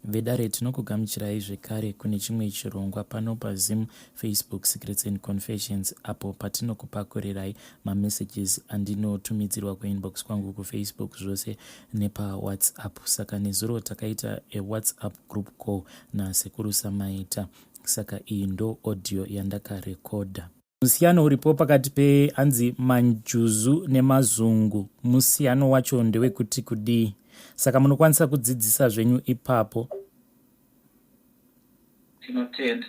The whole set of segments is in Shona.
Vedare tinokugamuchirai zvekare kune chimwe chirongwa pano paZim Facebook Secrets and Confessions, apo patinokupakurirai mamessages andinotumidzirwa kuinbox kwangu kufacebook zvose nepawhatsapp. Saka nezuro takaita awhatsapp group call nasekuru Samaita. Saka iyi ndo audio yandakarekodha. Musiyano uripo pakati peanzi Manjuzu neMazungu, musiyano wacho ndewekuti kudii? Saka munokwanisa kudzidzisa zvenyu ipapo. Tinotenda.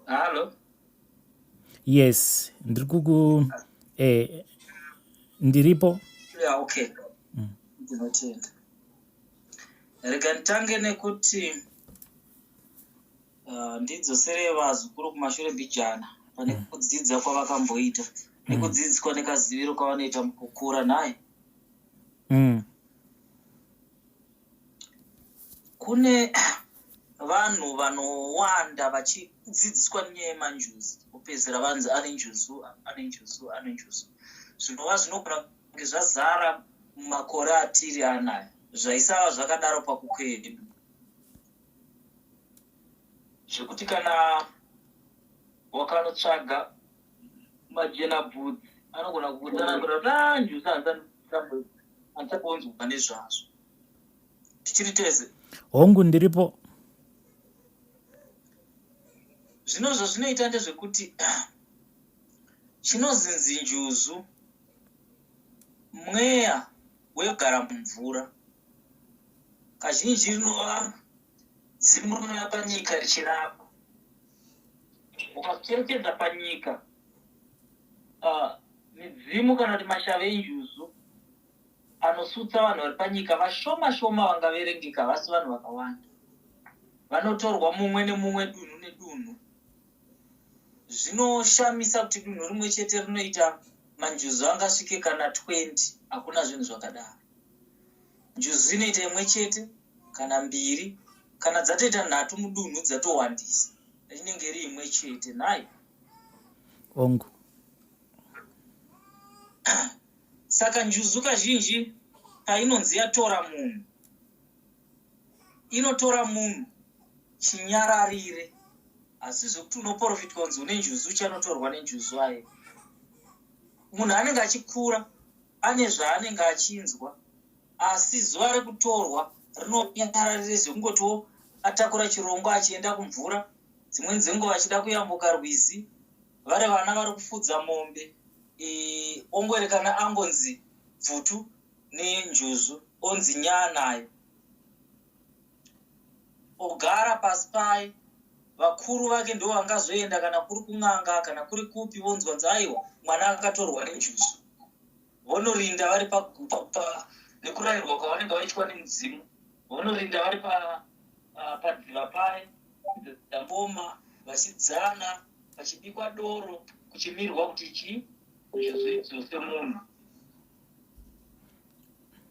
Hello. Yes, ndiripo. Yeah, okay. Tinotenda. Rega ntange nekuti ndidzosere vazukuru kumashure bijana pane kudzidza kwavakamboita nekudzidziswa nekaziviro kwavanoita mukukura naye. Kune vanhu vanowanda vachidzidziswa nyaya yemanjuzu, kupedzera vanzi ane njuzu. Zvinova zvinogona kunge zvazara mumakore atiri anaya, zvaisava zvakadaro pakukwedu, zvekuti kana wakanotsvaga majena bvudzi anogona kukutsanangura njuzu handisakuonzwa nezvazvo. Tichiri teze hongu ndiripo. Zvino zvazvinoita ndezvekuti chinozinzi njuzu mweya wegara mumvura. Kazhinji rinova dzimu rinouya panyika richirapa. Ukacherechedza panyika midzimu kana kuti mashave enjuzu anosutsa vanhu vari panyika vashoma shoma vangaverengeka, vasi vanhu vakawanda. Vanotorwa mumwe nemumwe, dunhu nedunhu. Zvinoshamisa kuti dunhu rimwe chete rinoita manjuzu angasvike kana 20. Hakuna zvinhu zvakadaro. Njuzu inoita imwe chete kana 2, kana dzatoita 3 mudunhu dzatowandisa. Rinenge riri imwe chete nayo. Ongu. Saka njuzu kazhinji painonzi yatora munhu, inotora munhu chinyararire. Asi zvekuti unoprofitwa kunzi une njuzu chanotorwa nenjuzu aye. Munhu anenge achikura ane zvaanenge achinzwa, asi zuva rekutorwa rinonyararire zvekungotiwo atakura chirongwa achienda kumvura, dzimweni dzenguva achida kuyambuka rwizi, vari vana vari kufudza mombe, ongoerekana angonzi bvutu nenjuzu, onzi nyanayo. Ogara pasi paye, vakuru vake ndo vangazoenda kana kuri kun'anga kana kuri kupi, vonzwa nzi aiwa mwana akatorwa nenjuzu. Vonorinda vari nekurayirwa kwavanenge vaitwa nemudzimu. Vonorinda vari padziva paye, dzamboma, vachidzana, vachibikwa doro, kuchimirwa kuti njuzu idzose munhu.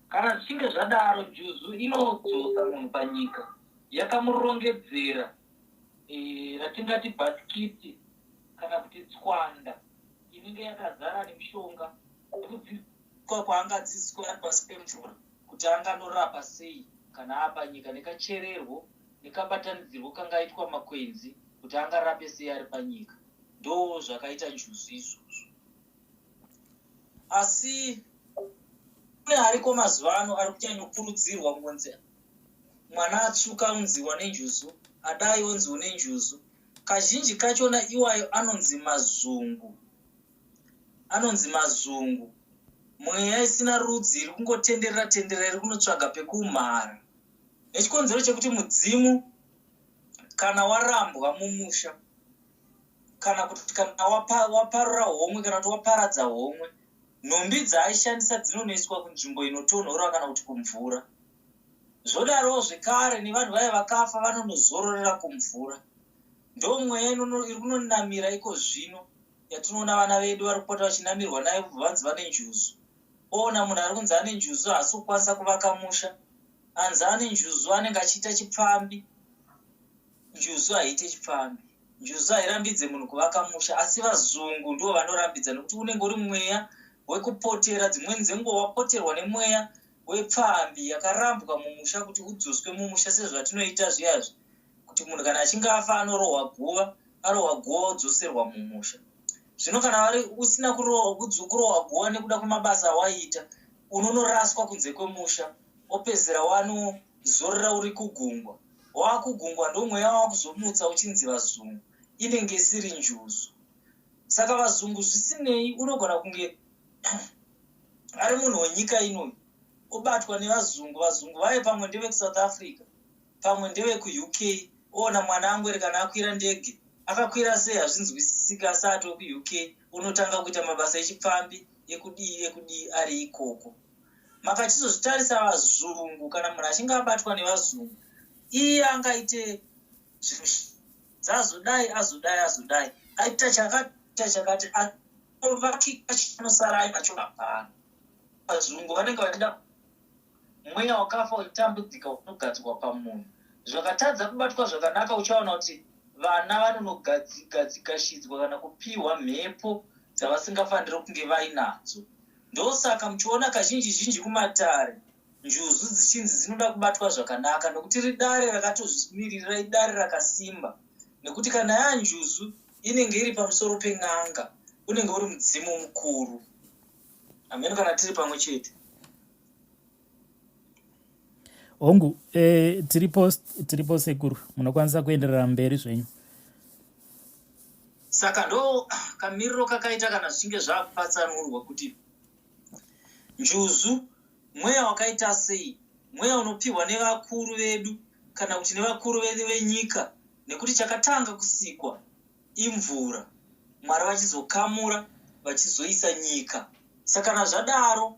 Kana zvichinge zvadaro, njuzu inodzosa munhu panyika, yakamurongedzera ratingati bhasikiti kana kuti tswanda inenge yakazara nemishonga, kudzidziswa kwaangadzidziswa ari pasi pemvura kuti anganorapa sei kana apanyika, nekachererwo nekabatanidzirwo kangaitwa makwenzi kuti angarape sei ari panyika. Ndo zvakaita njuzu izvozvo. Asi kune ariko mazuva ano ari kuchanyokurudzirwa kunzi mwana atsvuka unziwa nenjuzu, adai onzi une njuzu. Kazhinji kachona iwayo anonzi mazungu. Mweya isina rudzi, iri kungotenderera iri kunotsvaga pekuumhara. Nechikonzero chekuti mudzimu kana warambwa mumusha, kana kuti kana waparura homwe kana kuti waparadza homwe, nhumbi dzaaishandisa dzinonoiswa kunzvimbo inotonhora kana kuti kumvura. Zvodaro zvekare nevanhu vaya vakafa vanonozororera kumvura. Ndo mweya iri kunonamira iko zvino, yatinoona vana vedu vari kupota vachinamirwa nayo vanzi vane njuzu. Ona munhu ari kunzi ane njuzu asi kukwanisa kuvaka musha, anzi ane njuzu anenge achiita chipfambi. Njuzu haiite chipfambi. Njuzu hairambidze munhu kuvaka musha, asi vazungu ndo vanorambidza, nekuti unenge uri mweya wekupotera. Dzimweni dzenguva wapoterwa nemweya wepfambi yakarambwa mumusha kuti udzoswe mumusha sezvatinoita zviyazvi kuti munhu kana achinge afa arohwa guva odzoserwa mumusha. Zvino kana vari usina kurohwa guva nekuda kwemabasa awaita, unonoraswa kunze kwemusha, opedzera wanozorora uri kugungwa. Wakugungwa ndo mweya wakuzomutsa uchinzi vazungu, inenge isiri njuzu. Saka vazungu zvisinei unogona kunge ari munhu wenyika ino obatwa nevazungu. Vazungu vaive pamwe ndeve kuSouth Africa, pamwe ndeve kuUK. Ona mwana angwere kana akwira ndege akakwira sei hazvinzwisisika, asati kuUK unotanga kuita mabasa echipfambi ekudii ari ikoko. Makachizozvitarisa vazungu, kana munhu achinge abatwa nevazungu, iye angaite zazodai aita chakati ovakika chinosara ainacho mapana. Vazungu vanenge vachida mweya wakafa uchitambudzika unogadzikwa pamunhu. Zvakatadza kubatwa zvakanaka uchaona kuti vana vanonogadzikashidzwa kana kupiwa mhepo dzavasingafaniri kunge vainadzo. Ndosaka muchiona kazhinji kumatare njuzu dzichinzi dzinoda kubatwa zvakanaka, nokuti ridare rakatozvimirira, idare rakasimba. Nekuti kana yanjuzu inenge iri pamusoro pen'anga, unenge uri mudzimu mukuru. Ameno, kana tiri pamwe chete. Hongu, tiripo sekuru, munokwanisa kuenderera mberi zvenyu. Saka ndo kamiriro kakaita kana zvichinge zvakupatsanurwa kuti njuzu mweya wakaita sei, mweya unopiwa nevakuru vedu kana kuti nevakuru vedu venyika, nekuti chakatanga kusikwa imvura, Mwari vachizokamura vachizoisa nyika. Saka kana zvadaro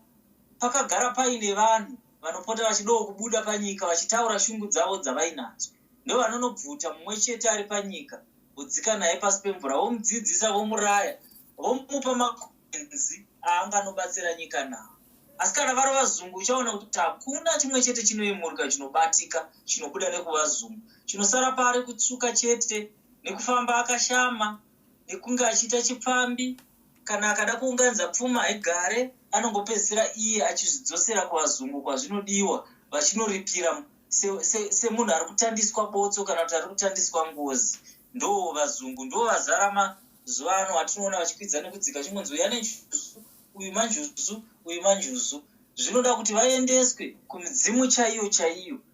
pakagara paine vanhu vanopota vachidawo kubuda panyika vachitaura shungu dzavo dzavainadzo. Ndo vanonobvuta mumwe chete ari panyika, vodzika naye pasi pemvura, vomudzidzisa, vomuraya, vomupa makwenzi aanganobatsira nyika nawo. Asi kana vari vazungu uchaona kuti hakuna chimwe chete chinoyemurika, chinobatika, chinobuda nekuvazungu. Chinosara pari kutsuka chete, nekufamba akashama, nekunge achiita chipfambi. Kana akada kuunganidza pfuma egare, anongopedzisira iye achizvidzosera kuvazungu kwazvinodiwa, vachinoripira semunhu ari kutandiswa botso kana kuti ari kutandiswa ngozi. Ndo vazungu ndo vazara mazuva ano atinoona vachikwidza nekudzika, chingonzi uyu ane njuzu, uyu manjuzu. Zvinoda kuti vaendeswe kumidzimu chaiyo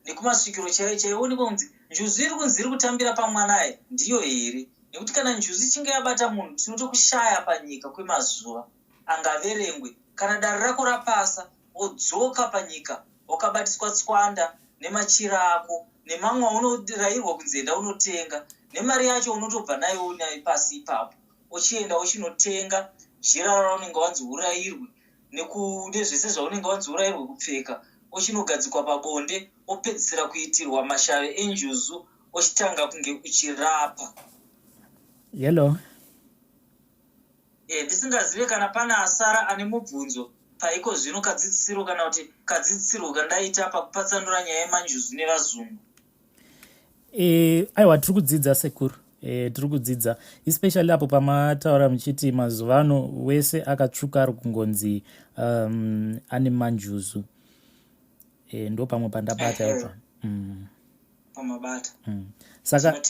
nekumasvikiro chaiyo, onekwa kunzi njuzu iri kunzi iri kutambira pamwanaye ndiyo here. Nekuti kana njuzu ichinge yabata munhu, tinotokushaya panyika kwemazuva angaverengwe. Kana dare rako rapasa, wodzoka panyika wakabatiswa tswanda nemachira ako, nemamwe aunorayirwa kunzi enda unotenga, nemari yacho unotobva nayo pasi ipapo, uchienda uchinotenga jira raunenge wanzi urayirwe, nezvese zvaunenge wanzi urayirwe kupfeka, uchinogadzikwa pabonde, opedzisira kuitirwa mashave enjuzu, uchitanga kunge uchirapa. Hello. Ndisingazive kana pana asara ane mubvunzo paiko zvino kadzidzisiro kana kuti kadzidzisiro kandaita pakupatsanura nyaya yemanjuzu nevazungu. Aiwa, tiri kudzidza sekuru, tiri kudzidza, especially apo pamataura muchiti mazuva ano wese akatsvuka ari kungonzi ane manjuzu. Ndo pamwe pandabata ipa. Pamabata. Saka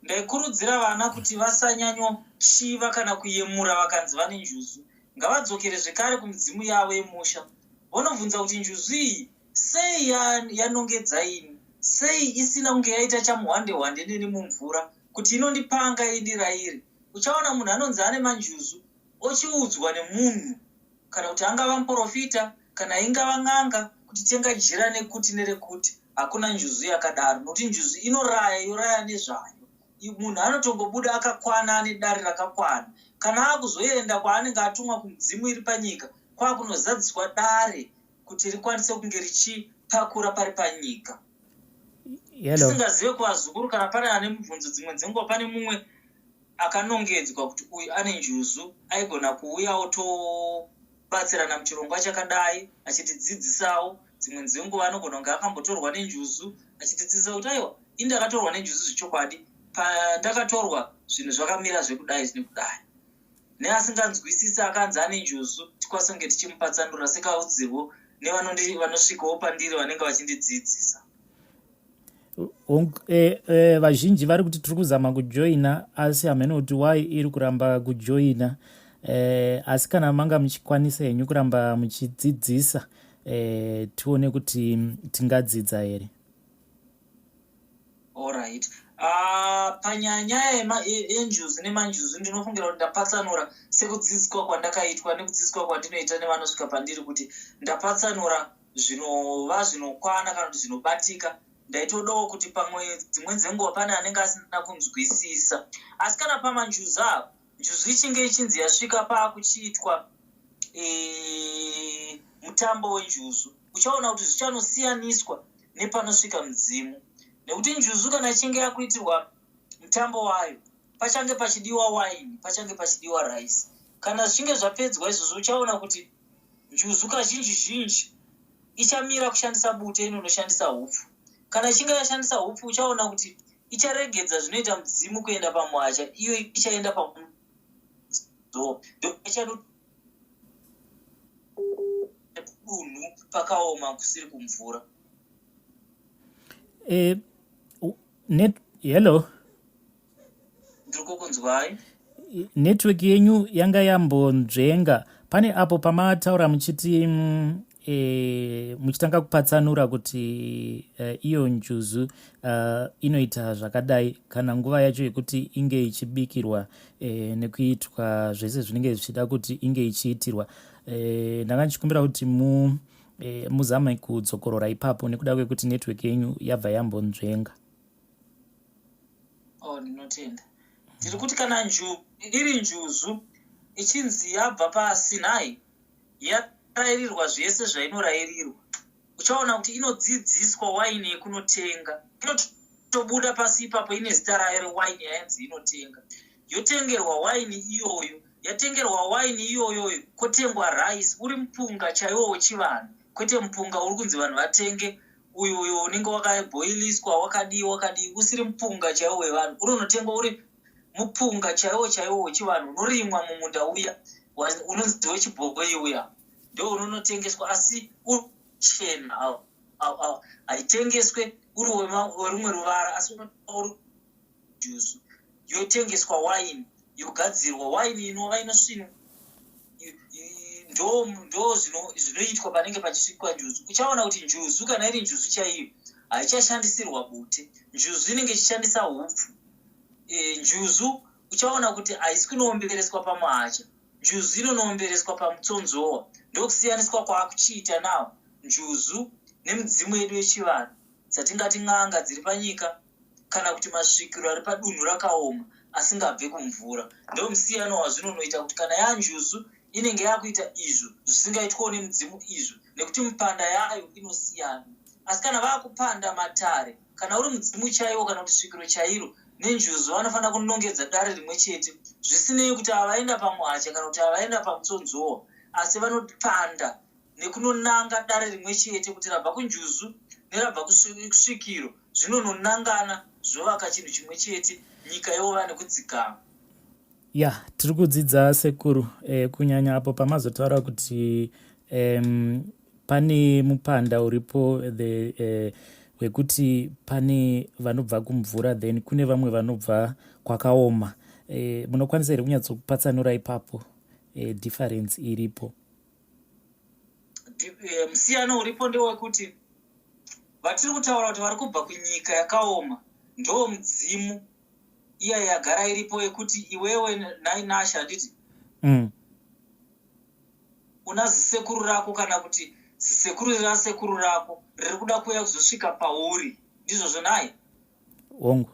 ndaikurudzira vana kuti vasanyanyochiva kana kuyemura vakanzi vane njuzu. Ngavadzokere zvekare kumidzimu yavo yemusha. Vonobvunza kuti njuzu iyi sei yanongedza ini, sei isina kunge yaita chamuhwande neni mumvura kuti inondipanga indirayire. Uchaona munhu anonzi ane manjuzu ochiudzwa nemunhu, kana kuti angava muprofita kana ingava n'anga, kuti tenga jira nekuti nerekuti. Hakuna njuzu yakadaro, nokuti njuzu yoraya nezvayo. Munhu anotongobuda akakwana, ane dare rakakwana. Kana akuzoenda kwaanenge atumwa kumidzimu iri panyika, kwakunozadziswa dare kuti rikwanise kunge richipakura pari panyika. Tisingazive kuvazukuru kana pane ane mubvunzo, dzimwe dzenguva pane mumwe akanongedzwa kuti uyu ane njuzu, aigona kuuya otobatsirana muchirongwa chakadai achitidzidzisawo. Dzimwe dzenguva anogona kunge akambotorwa nenjuzu achitidzidzisa kuti aiwa, indakatorwa nenjuzu zvechokwadi, pandakatorwa zvinhu zvakamira zvekudai nekudai. Neasinganzwisisa akanzi ane njuzu, tikwanise kunge tichimupatsanura sekaudzirwo nevanosvikawo pandiri vanenge vachindidzidzisa. Vazhinji vari kuti tiri kuzama kujoina asi hamene kuti why iri kuramba kujoina, asi kana manga muchikwanisa henyu kuramba muchidzidzisa tione kuti tingadzidza here. Alright. Panyanya yenjuzu nemanjuzu ndinofungira kuti ndapatsanura sekudzidziswa kwandakaitwa nekudzidziswa kwandinoita nevanosvika pandiri kuti ndapatsanura zvinova zvinokwana kana kuti zvinobatika. Ndaitodawo kuti pamwe dzimwe dzenguva pane anenge asina kunzwisisa. Asi kana pamanjuzu avo, njuzu ichinge ichinzi yasvika paakuchiitwa mutambo wenjuzu, uchaona kuti zvichanosiyaniswa nepanosvika mudzimu. Nekuti njuzu kana ichinge yakuitirwa mutambo wayo, pachange pachidiwa waini, pachange pachidiwa raisi. Kana zvichinge zvapedzwa izvozvo, uchaona kuti njuzu kazhinji zhinji ichamira kushandisa bute inonoshandisa hupfu. Kana ichinge yashandisa hupfu, uchaona kuti icharegedza zvinoita mudzimu kuenda pamwacha, iyo ichaenda pamunhu. Dunhu pakaoma kusiri kumvura. Hello. Ndiri kunzwai. Network yenyu yanga yambonzvenga. Pane apo pamataura muchiti muchitanga kupatsanura kuti iyo njuzu inoita zvakadai kana nguva yacho yekuti inge ichibikirwa nekuitwa zvese zvinenge zvichida kuti inge ichiitirwa. Ndanga ndichikumbira kuti muzame kudzokorora ipapo nekuda kwekuti network yenyu yabva yambonzvenga. Ndinotenda. Ndiri kuti kana iri njuzu ichinzi yabva paSinai yarairirwa zvese zvainorayirirwa, uchaona kuti inodzidziswa waini yekunotenga. Inotobuda pasi ipapo ine zita rayo waini yainzi inotenga. Yotengerwa waini iyoyo, yatengerwa waini iyoyo, kotengwa raisi, uri mupunga chaiwo wechivanhu, kwete mupunga uri kunzi vanhu vatenge uyo unenge wakabhoiliswa wakadii, usiri mupunga chaiwo wevanhu. Uri unotengwa uri mupunga chaiwo wechivanhu, unorimwa mumunda uya, unonzi wechibhobhoi uya. Ndio unonotengeswa, asi uchena, haitengeswe uri werumwe ruvara, asi uri juzu. Yotengeswa waini, yogadzirwa waini inova inosvinwa. Ndo zvinoitwa panenge pachisvikwa njuzu. Uchaona kuti njuzu kana iri njuzu chaiyo haichashandisirwa bute, njuzu inenge ichishandisa hupfu. Njuzu uchaona kuti haisi kunoombereswa pamahacha, njuzu inonoombereswa pamutsonzowa. Ndokusiyaniswa kwaakuchiita nawo njuzu nemudzimu yedu yechivanhu dzatingati n'anga dziri panyika kana kuti masvikiro ari padunhu rakaoma asingabve kumvura. Ndo musiyano wazvinonoita kuti kana yanjuzu inenge yakuita izvo zvisingaitwawo nemudzimu izvo, nekuti mipanda yayo inosiyana. Asi kana vaakupanda matare, kana uri mudzimu chaiwo kana kuti svikiro chairo, nenjuzu vanofanira kunongedza dare rimwe chete, zvisinei kuti avaenda pamuhacha kana kuti avaenda pamutsonzowa, asi vanopanda nekunonanga dare rimwe chete, kuti rabva kunjuzu nerabva kusvikiro zvinononangana zvovaka chinhu chimwe chete, nyika yova nekudzikama. Ya, tiri kudzidza sekuru, kunyanya apo pamazotaura kuti pane mupanda uripo wekuti pane vanobva kumvura then kune vamwe vanobva kwakaoma. Munokwanisa here kunyatsokupatsanura ipapo difference iripo? Musiyano uripo ndewekuti vatiri kutaura kuti vari kubva kunyika yakaoma ndo mudzimu iya yagara iripo yekuti iwewe nainasha handiti una zisekuru rako kana kuti zisekuru rasekuru rako riri kuda kuuya kuzosvika pauri, ndizvozvo nai ongo.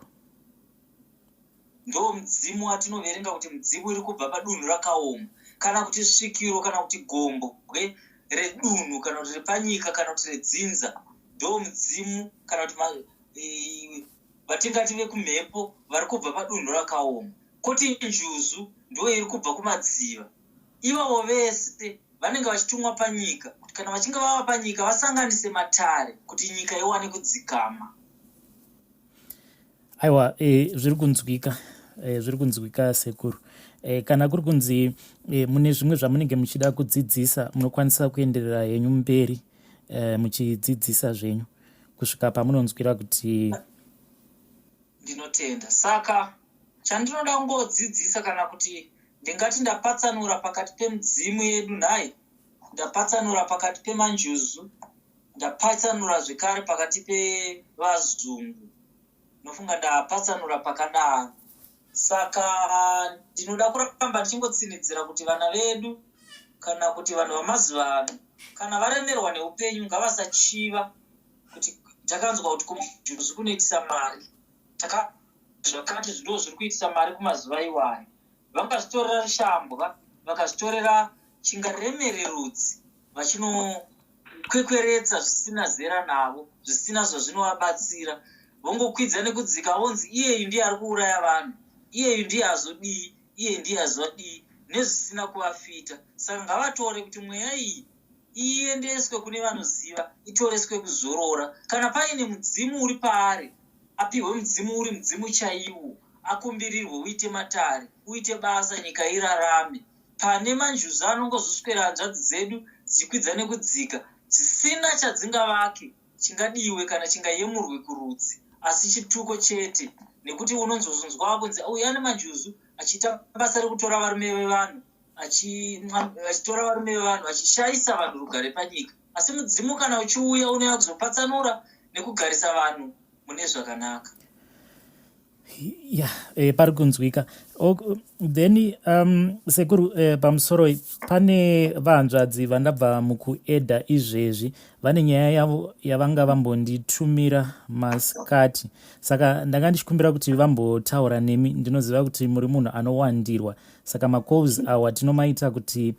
Ndo mudzimu watinoverenga kuti mudzimu iri kubva padunhu rakaoma, kana kuti svikiro kana kuti gombo redunhu kana kuti repanyika kana kuti redzinza. Ndo mudzimu kana kuti vatingati vekumhepo vari kubva padunhu rakaoma. Koti njuzu ndo iri kubva kumadziva. Ivavo vese vanenge vachitumwa panyika kuti kana vachinge vava panyika vasanganise matare kuti nyika iwane kudzikama. Aiwa, zviri kunzwika sekuru. Kana kuri kunzi mune zvimwe zvamunenge muchida kudzidzisa munokwanisa kuenderera henyu mberi muchidzidzisa zvenyu kusvika pamunonzwira kuti ndinotenda. Saka chandinoda kungodzidzisa kana kuti ndingati ndapatsanura pakati pemudzimu yedu nhai, ndapatsanura pakati pemanjuzu, ndapatsanura zvekare pakati pevazungu, nofunga ndapatsanura pakadaro. Saka ndinoda kuramba ndichingotsinidzira kuti vana vedu kana kuti vanhu vamazuva ano kana varemerwa neupenyu ngavasachiva kuti takanzwa kuti kumanjuzu kunoitisa mari, zvakati zvido zviri kuitisa mari kumazuva iwayo. Vangazvitorera shambwa, vakazvitorera chingaremererudzi, vachinokwekweredza zvisina zera navo, zvisina zvazvinovabatsira. Vongokwidza nekudzika vonzi iyeyu ndiye ari kuuraya vanhu, iyeyu ndiye azodii, iye ndiye azodii, nezvisina kuvafita. Saka ngavatore kuti mweya iyi iendeswe kune vanoziva, itoreswe kuzorora. Kana paine mudzimu uri paari, apihwe mudzimu uri mudzimu chaiwo, akumbirirwe uite matare, uite basa, nyika irarame. Pane manjuzu anongozoswera hanzvadzi dzedu dzichikwidza nekudzika, dzisina chadzingavake chingadiwe kana chingayemurwe kurudzi, asi chituko chete. Nekuti unonzozonzwa kunzi uya nemanjuzu achiita basa rekutora varume vevanhu, achitora varume vevanhu, achishayisa vanhu rugare panyika. Asi mudzimu kana uchiuya unouya kuzopatsanura nekugarisa vanhu mune zvakanaka. Pari kunzwika. Then sekuru pamusoro pane vahanzvadzi vandabva mukuedha izvezvi vane nyaya yavo yavanga vambonditumira masikati, saka ndanga ndichikumbira kuti vambotaura nemi. Ndinoziva kuti muri munhu anowandirwa, saka macalls awa tinomaita kuti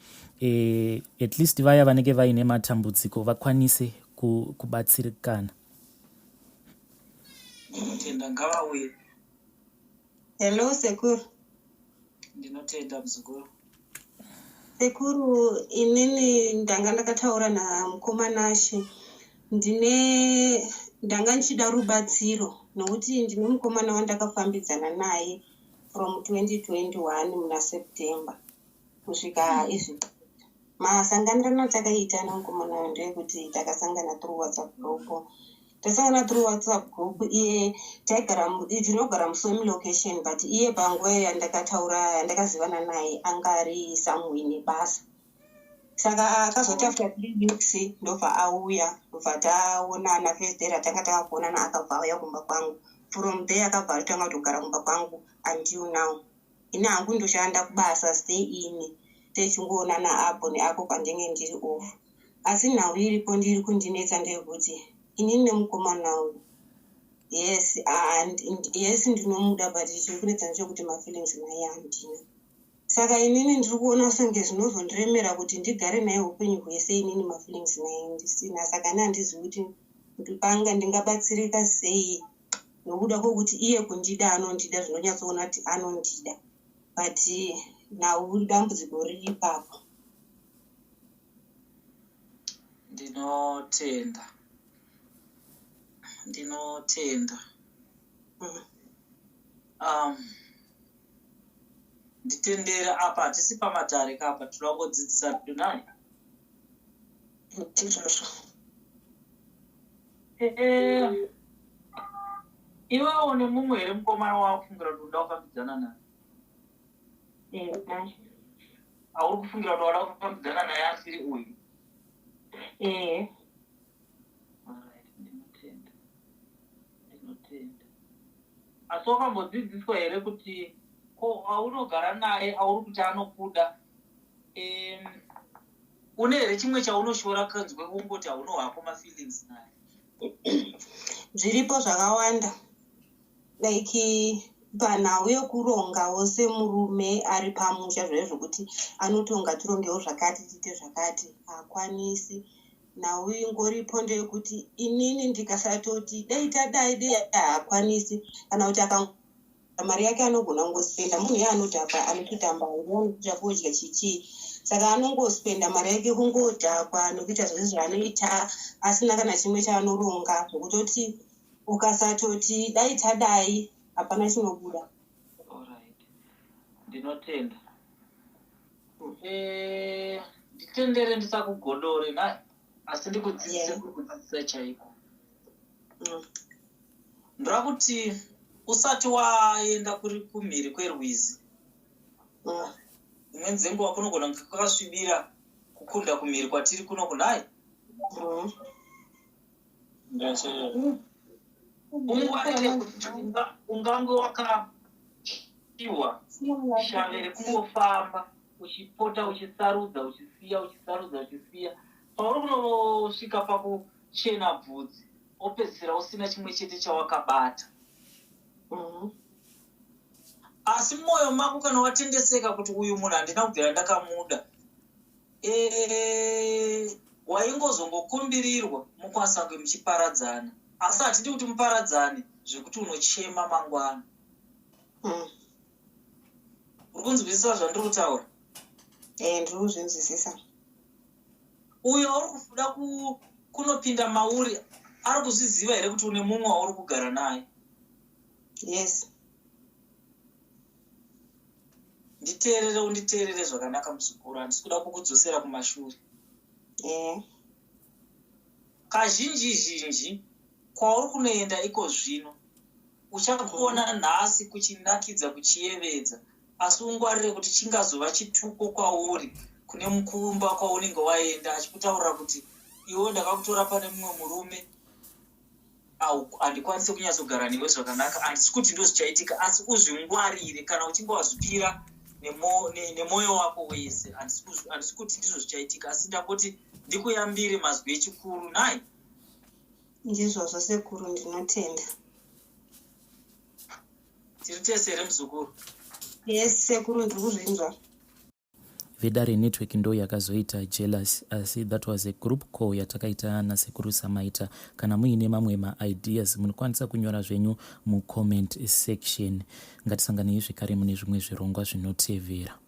at least vaya vanenge vaine matambudziko vakwanise kubatsirikana. Ndinotenda, ngavauye. Hello, Sekuru. Ndinotenda muzukuru. Sekuru, inini ndanga ndakataura namukomana She. Ndanga ndichida rubatsiro nokuti ndine mukomana wandakafambidzana naye from 2021 muna September kusvika izvi. Masanganirano atakaita nemukomana wangu ndeyekuti takasangana through WhatsApp group. Tasangana through WhatsApp group, iye tinogara musome location, but iye panguva yandakazivana naye angari samwini basa. Saka akazoti after 3 weeks ndobva auya, ndobva taonana first day ratanga takakuonana akabva auya kumba kwangu. From there akabva atanga kutogara kumba kwangu until now. Ini hangu ndoshanda kubasa stay in, techingoonana apo neapo pandenge ndiri off. Asi nhau iripo ndiri kundinetsa ndeyekuti inini nemukomana wangu, yes, and yes ndinomuda, but chiri kunetsa ndechekuti mafeelings naye handina. Saka inini ndiri kuona senge zvinozondiremera kuti ndigare naye upenyu hwese, inini mafeelings naye ndisina. Saka handizivi kuti panga ndingabatsirika sei, nokuda kwokuti iye kundida anondida, zvinonyatsoona kuti anondida, but nhau dambudziko riri ipapo. Ndinotenda. Nditendera apa hatisi pamatare kapa, tinongodzidzisa tunai. Iwewo nemumwe here mukomana wakufungira kuti uda kufambidzana naye? Hauri kufungira kuti wada kufambidzana naye asiri uyu? Ndinotenda. Asi wakambodzidziswa here kuti aunogara naye auri kuti anokuda, une here chimwe chaunoshora kanzwe kungoti haunohako mafeelings naye? Zviripo zvakawanda, like panhau yokurongawo semurume ari pamusha, zvaivo zvokuti anotonga tirongewo zvakati tiite zvakati, haakwanisi. Nhau ingoripo ndeyekuti inini ndikasatoti dai tadai dei haakwanisi, kana kuti mari yake anogona kungospenda. Munhu iye anodhakwa, anototamba anoita kudya chichii, saka anongospenda mari yake kungodhakwa nokuita zvese zvaanoita asina kana chimwe chaanoronga, zvokutoti ukasatoti dai tadai hapana chinobuda. Alright. Ndinotenda. Nditendere ndisakugodore naye. asi ndikudzidzise kudzidzisa chaiko. Ndora kuti usati waenda kumhiri kwerwizi, imweni dzenguva kunogona kunge kwakasvibira kukunda kumhiri kwatiri kuno kunai. Ungwarire kuti ungange wakaiwa shave rekungofamba uchipota uchisarudza uchisiya pauri kunosvika pakuchena bvudzi opedzisira usina chimwe chete chawakabata. Asi mwoyo mako kana watendeseka kuti uyu munhu handina kubvira ndakamuda, waingozongokumbirirwa mukwasange muchiparadzana. Asi hatidi kuti muparadzane zvekuti unochema mangwana. Uri kunzwisisa zvandiri kutaura? Ndiri kuzvinzwisisa. Uyo uri kuda kunopinda mauri ari kuzviziva here kuti une mumwe wauri kugara naye? Yes. Unditeerere zvakanaka muzukuru, handisi kuda kukudzosera kumashure. Kazhinji kwauri kunoenda iko zvino uchakuona nhasi kuchinakidza kuchiyevedza, asi ungwarire kuti chingazova chituko kwauri kune mukumba kwaunenge waenda achikutaurira kuti iwe ndakakutora pane mumwe murume handikwanisi kunyatsogara newe zvakanaka. Handisi kuti ndozvichaitika, asi uzvingwarire kana uchinge wazvipira nemwoyo wako wese. Handisi kuti ndizvo zvichaitika, asi ndangoti ndikuyambire mazwi echikuru nai. Ndizvozvo sekuru, ndinotenda. Tiri tese here muzukuru? Yes sekuru, ndiri kuzvinzwa. Vedare network ndo yakazoita jealous, asi that was a group call yatakaita nasekuru Samaita. Kana muine mamwe ma-ideas munokwanisa kunyora zvenyu mucomment section. Ngatisanganei zvekare mune zvimwe zvirongwa zvinotevera.